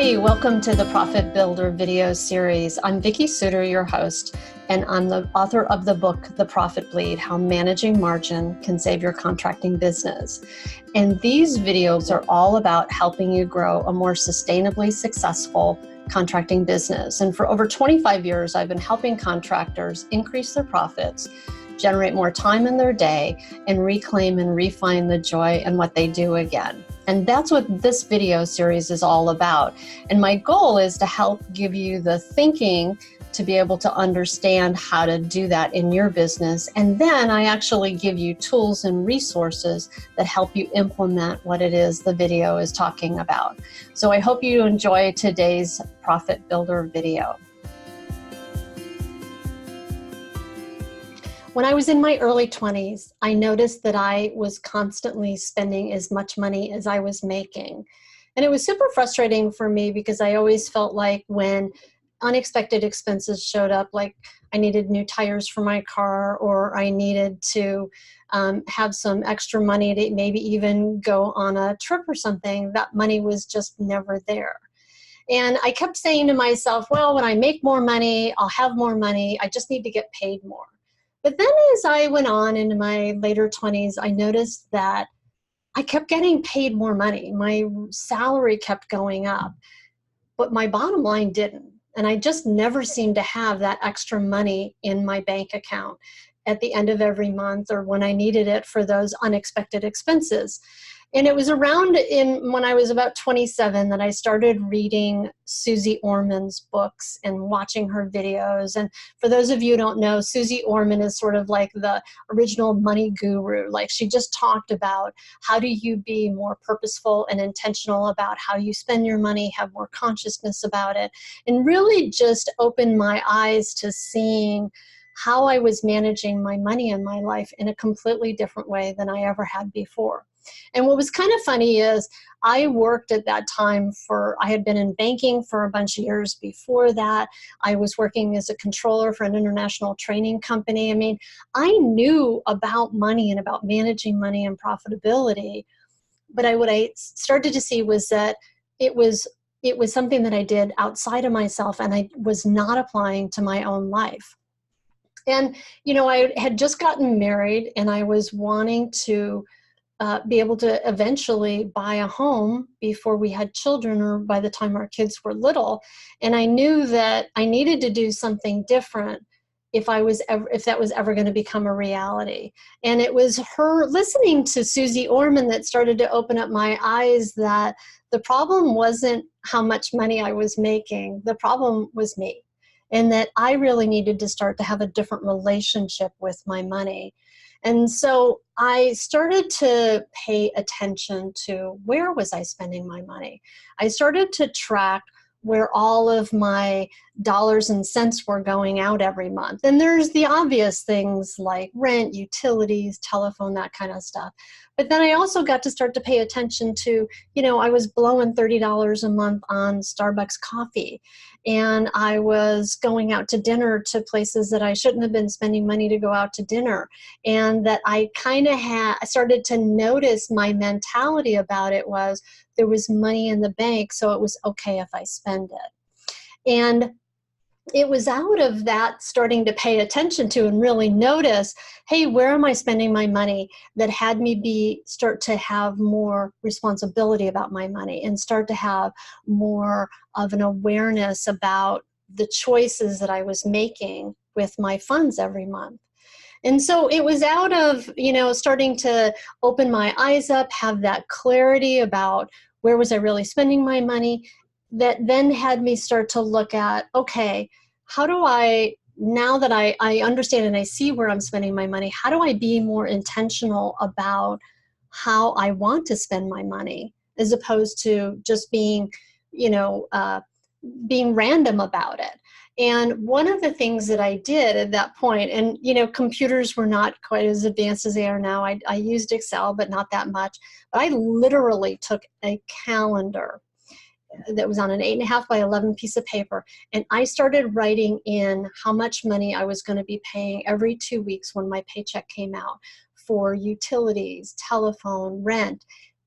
Hey, welcome to the Profit Builder video series. I'm Vicki Suter, your host, and I'm the author of the book, The Profit Bleed, How Managing Margin Can Save Your Contracting Business. And these videos are all about helping you grow a more sustainably successful contracting business. And for over 25 years, I've been helping contractors increase their profits, generate more time in their day, and reclaim and refine the joy in what they do again. And that's what this video series is all about. And my goal is to help give you the thinking to be able to understand how to do that in your business. And then I actually give you tools and resources that help you implement what it is the video is talking about. So I hope you enjoy today's Profit Builder video. When I was in my early 20s, I noticed that I was constantly spending as much money as I was making. And it was super frustrating for me because I always felt like when unexpected expenses showed up, like I needed new tires for my car, or I needed to have some extra money to maybe even go on a trip or something, that money was just never there. And I kept saying to myself, well, when I make more money, I'll have more money. I just need to get paid more. But then as I went on into my later 20s, I noticed that I kept getting paid more money. My salary kept going up, but my bottom line didn't. And I just never seemed to have that extra money in my bank account at the end of every month or when I needed it for those unexpected expenses. And it was around when I was about 27 that I started reading Suze Orman's books and watching her videos. And for those of you who don't know, Suze Orman is sort of like the original money guru. Like, she just talked about how do you be more purposeful and intentional about how you spend your money, have more consciousness about it, and really just opened my eyes to seeing how I was managing my money in my life in a completely different way than I ever had before. And what was kind of funny is I worked at that time I had been in banking for a bunch of years before that. I was working as a controller for an international training company. I mean, I knew about money and about managing money and profitability, but what I started to see was that it was something that I did outside of myself, and I was not applying to my own life. And, you know, I had just gotten married, and I was wanting to be able to eventually buy a home before we had children or by the time our kids were little. And I knew that I needed to do something different if that was ever going to become a reality. And it was her listening to Suze Orman that started to open up my eyes that the problem wasn't how much money I was making. The problem was me. And that I really needed to start to have a different relationship with my money. And so I started to pay attention to where was I spending my money. I started to track where all of my dollars and cents were going out every month. And there's the obvious things like rent, utilities, telephone, that kind of stuff. But then I also got to start to pay attention to, you know, I was blowing $30 a month on Starbucks coffee. And I was going out to dinner to places that I shouldn't have been spending money to go out to dinner. And that I kind of started to notice my mentality about it was there was money in the bank, so it was okay if I spend it. And it was out of that starting to pay attention to and really notice, hey, where am I spending my money, that had me start to have more responsibility about my money and start to have more of an awareness about the choices that I was making with my funds every month. And so it was out of, you know, starting to open my eyes up, have that clarity about where was I really spending my money, that then had me start to look at, okay, how do I, now that I understand and I see where I'm spending my money, how do I be more intentional about how I want to spend my money, as opposed to just being, you know, being random about it. And one of the things that I did at that point, and, you know, computers were not quite as advanced as they are now. I used Excel, but not that much. But I literally took a calendar that was on an 8.5 by 11 piece of paper. And I started writing in how much money I was going to be paying every 2 weeks when my paycheck came out for utilities, telephone, rent.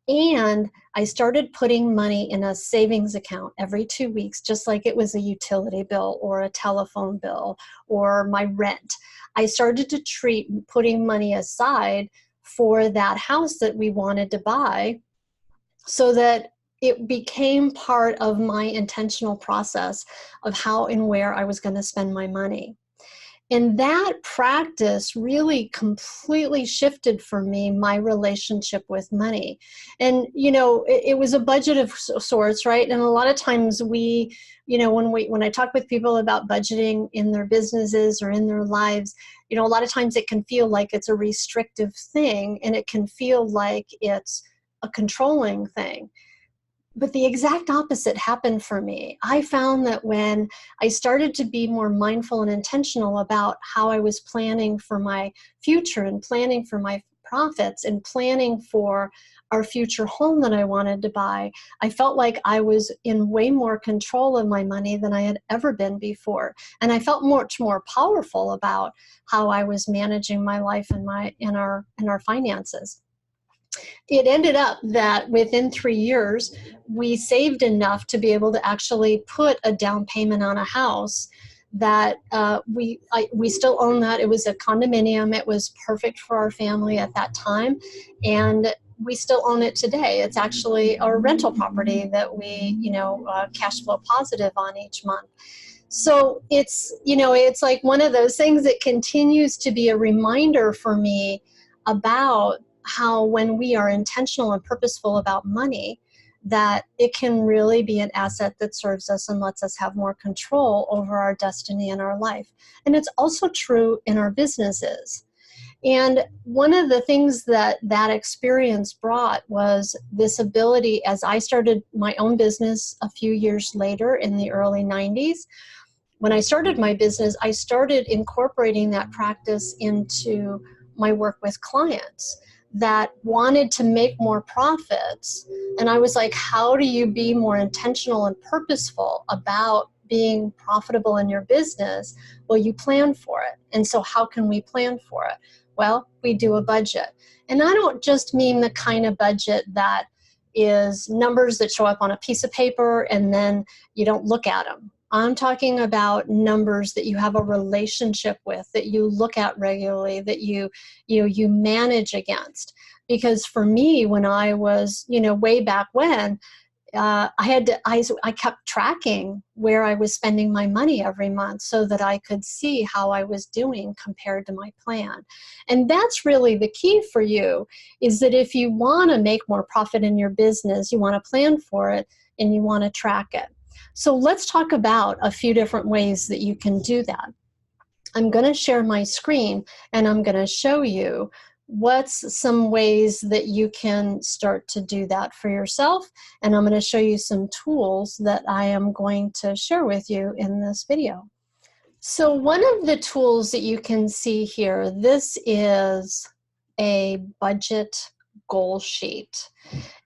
And I started putting money in a savings account every 2 weeks, just like it was a utility bill or a telephone bill or my rent. I started to treat putting money aside for that house that we wanted to buy, so that it became part of my intentional process of how and where I was going to spend my money. And that practice really completely shifted for me my relationship with money. And, it was a budget of sorts, right? And a lot of times when I talk with people about budgeting in their businesses or in their lives, a lot of times it can feel like it's a restrictive thing, and it can feel like it's a controlling thing. But the exact opposite happened for me. I found that when I started to be more mindful and intentional about how I was planning for my future and planning for my profits and planning for our future home that I wanted to buy, I felt like I was in way more control of my money than I had ever been before. And I felt much more powerful about how I was managing my life and our finances. It ended up that within 3 years, we saved enough to be able to actually put a down payment on a house that we still own that. It was a condominium. It was perfect for our family at that time, and we still own it today. It's actually a rental property that we, cash flow positive on each month. So it's like one of those things that continues to be a reminder for me about how when we are intentional and purposeful about money, that it can really be an asset that serves us and lets us have more control over our destiny and our life. And it's also true in our businesses. And one of the things that experience brought was this ability, as I started my own business a few years later in the early 90s. When I started my business, I started incorporating that practice into my work with clients that wanted to make more profits. And I was like, how do you be more intentional and purposeful about being profitable in your business? Well, you plan for it. And so how can we plan for it? Well, we do a budget. And I don't just mean the kind of budget that is numbers that show up on a piece of paper and then you don't look at them. I'm talking about numbers that you have a relationship with, that you look at regularly, that you manage against. Because for me, when I was, way back when, I kept tracking where I was spending my money every month so that I could see how I was doing compared to my plan. And that's really the key for you, is that if you want to make more profit in your business, you want to plan for it and you want to track it. So let's talk about a few different ways that you can do that. I'm going to share my screen and I'm going to show you what's some ways that you can start to do that for yourself. And I'm going to show you some tools that I am going to share with you in this video. So one of the tools that you can see here, this is a budget goal sheet.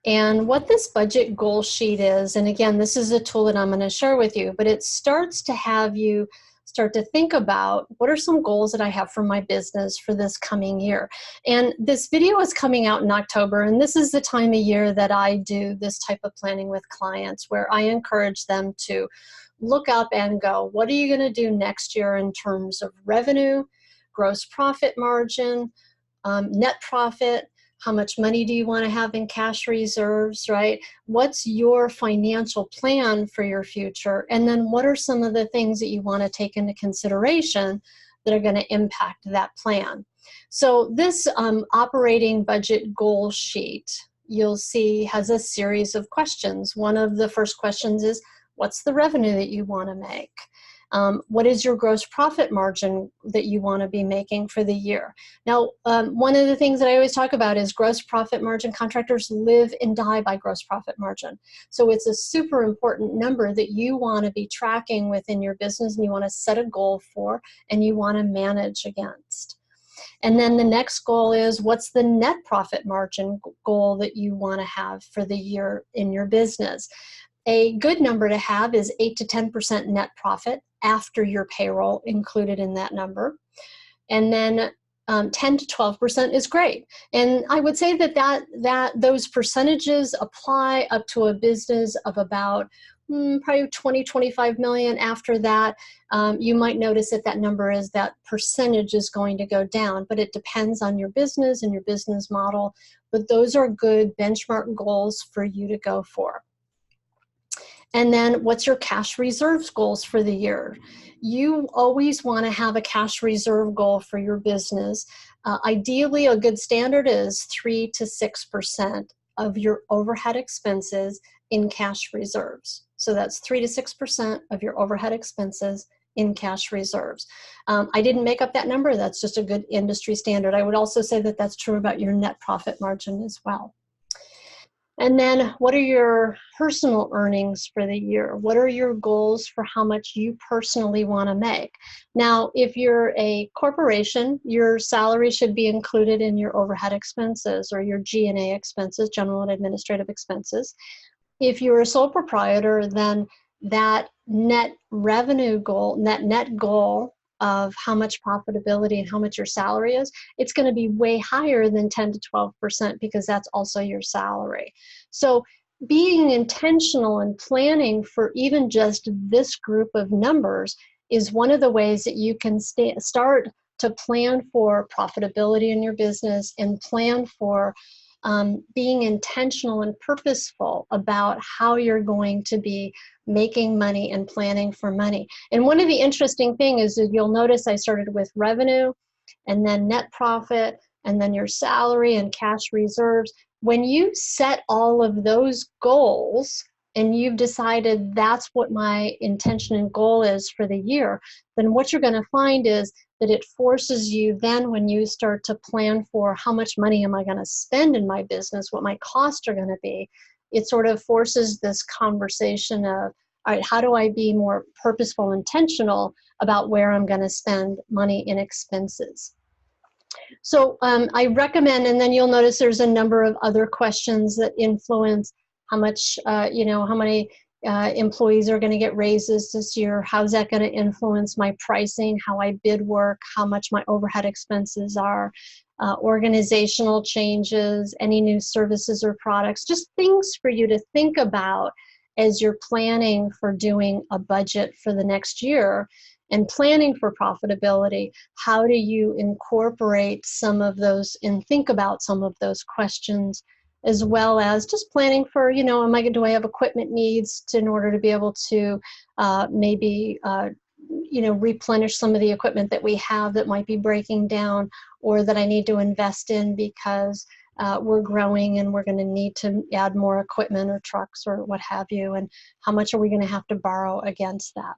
And what this budget goal sheet is, and again, this is a tool that I'm going to share with you, but it starts to have you start to think about what are some goals that I have for my business for this coming year. And this video is coming out in October, and this is the time of year that I do this type of planning with clients, where I encourage them to look up and go, what are you going to do next year in terms of revenue, gross profit margin, net profit? How much money do you want to have in cash reserves, right? What's your financial plan for your future? And then what are some of the things that you want to take into consideration that are going to impact that plan? So this operating budget goal sheet, you'll see, has a series of questions. One of the first questions is, what's the revenue that you want to make? What is your gross profit margin that you want to be making for the year? Now, one of the things that I always talk about is gross profit margin. Contractors live and die by gross profit margin. So it's a super important number that you want to be tracking within your business, and you want to set a goal for, and you want to manage against. And then the next goal is, what's the net profit margin goal that you want to have for the year in your business? A good number to have is 8 to 10% net profit after your payroll included in that number. And then 10 to 12% is great. And I would say that those percentages apply up to a business of about probably 20, 25 million. After that, you might notice that number is, that percentage is going to go down, but it depends on your business and your business model. But those are good benchmark goals for you to go for. And then what's your cash reserves goals for the year? You always want to have a cash reserve goal for your business. Ideally, a good standard is 3 to 6% of your overhead expenses in cash reserves. So that's 3 to 6% of your overhead expenses in cash reserves. I didn't make up that number. That's just a good industry standard. I would also say that that's true about your net profit margin as well. And then what are your personal earnings for the year? What are your goals for how much you personally want to make? Now, if you're a corporation, your salary should be included in your overhead expenses or your G&A expenses, general and administrative expenses. If you're a sole proprietor, then that net revenue goal, net goal of how much profitability and how much your salary is, it's going to be way higher than 10 to 12% because that's also your salary. So being intentional and planning for even just this group of numbers is one of the ways that you can start to plan for profitability in your business and plan for being intentional and purposeful about how you're going to be making money and planning for money. And one of the interesting things is that you'll notice I started with revenue and then net profit and then your salary and cash reserves. When you set all of those goals and you've decided that's what my intention and goal is for the year, then what you're going to find is that it forces you then, when you start to plan for how much money am I going to spend in my business, what my costs are going to be, it sort of forces this conversation of, all right, how do I be more purposeful, intentional about where I'm going to spend money in expenses? So I recommend, and then you'll notice there's a number of other questions that influence how much, how many employees are going to get raises this year, how's that going to influence my pricing, how I bid work, how much my overhead expenses are, organizational changes, any new services or products, just things for you to think about as you're planning for doing a budget for the next year and planning for profitability. How do you incorporate some of those and think about some of those questions, as well as just planning for, do I have equipment needs in order to be able to replenish some of the equipment that we have that might be breaking down, or that I need to invest in because we're growing and we're going to need to add more equipment or trucks or what have you, and how much are we going to have to borrow against that.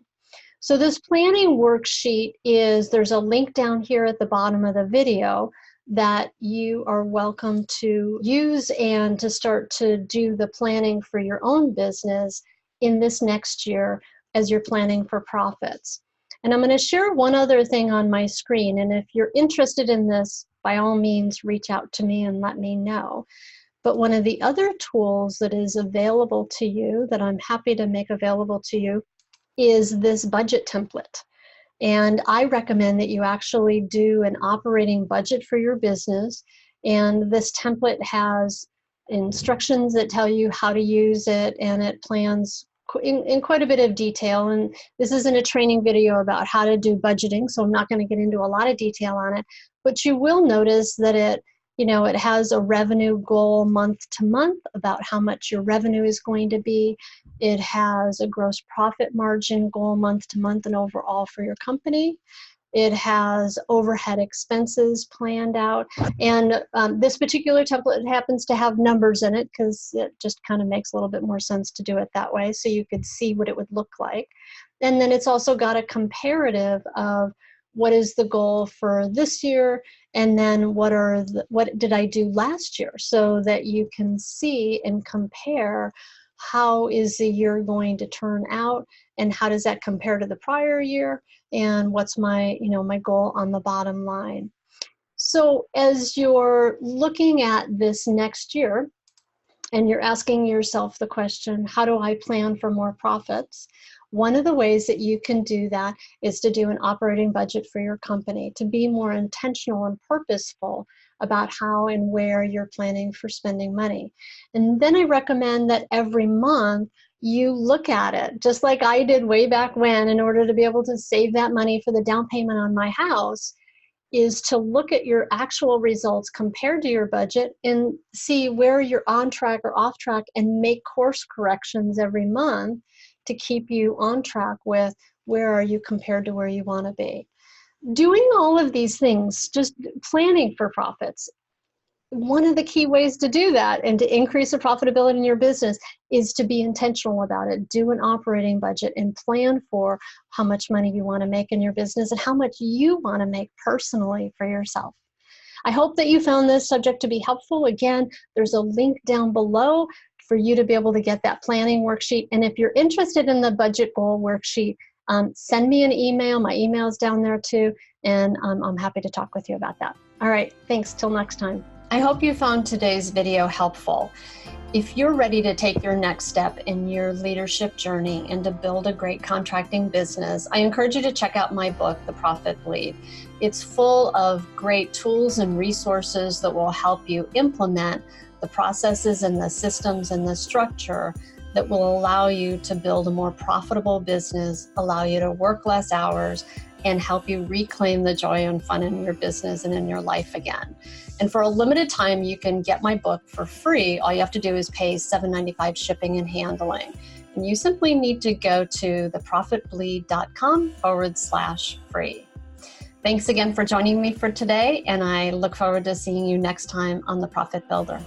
So this planning worksheet there's a link down here at the bottom of the video that you are welcome to use and to start to do the planning for your own business in this next year as you're planning for profits. And I'm going to share one other thing on my screen, and if you're interested in this, by all means reach out to me and let me know. But one of the other tools that is available to you, that I'm happy to make available to you, is this budget template. And I recommend that you actually do an operating budget for your business. And this template has instructions that tell you how to use it, and it plans in quite a bit of detail. And this isn't a training video about how to do budgeting, so I'm not going to get into a lot of detail on it. But you will notice that it has a revenue goal month to month about how much your revenue is going to be. It has a gross profit margin goal month to month and overall for your company. It has overhead expenses planned out. And this particular template happens to have numbers in it because it just kind of makes a little bit more sense to do it that way, so you could see what it would look like. And then it's also got a comparative of what is the goal for this year, and then what did I do last year, so that you can see and compare how is the year going to turn out, and how does that compare to the prior year, and what's my goal on the bottom line. So as you're looking at this next year and you're asking yourself the question, how do I plan for more profits? One of the ways that you can do that is to do an operating budget for your company, to be more intentional and purposeful about how and where you're planning for spending money. And then I recommend that every month you look at it, just like I did way back when, in order to be able to save that money for the down payment on my house, is to look at your actual results compared to your budget and see where you're on track or off track and make course corrections every month to keep you on track with where are you compared to where you want to be. Doing all of these things, just planning for profits, one of the key ways to do that and to increase the profitability in your business is to be intentional about it. Do an operating budget and plan for how much money you want to make in your business and how much you want to make personally for yourself. I hope that you found this subject to be helpful. Again, there's a link down below for you to be able to get that planning worksheet. And if you're interested in the budget goal worksheet, send me an email. My email is down there too, and I'm happy to talk with you about that. All right, thanks. Till next time. I hope you found today's video helpful. If you're ready to take your next step in your leadership journey and to build a great contracting business, I encourage you to check out my book, The Profit Bleed. It's full of great tools and resources that will help you implement the processes and the systems and the structure that will allow you to build a more profitable business, allow you to work less hours, and help you reclaim the joy and fun in your business and in your life again. And for a limited time, you can get my book for free. All you have to do is pay $7.95 shipping and handling. And you simply need to go to theprofitbleed.com/free. Thanks again for joining me for today, and I look forward to seeing you next time on The Profit Builder.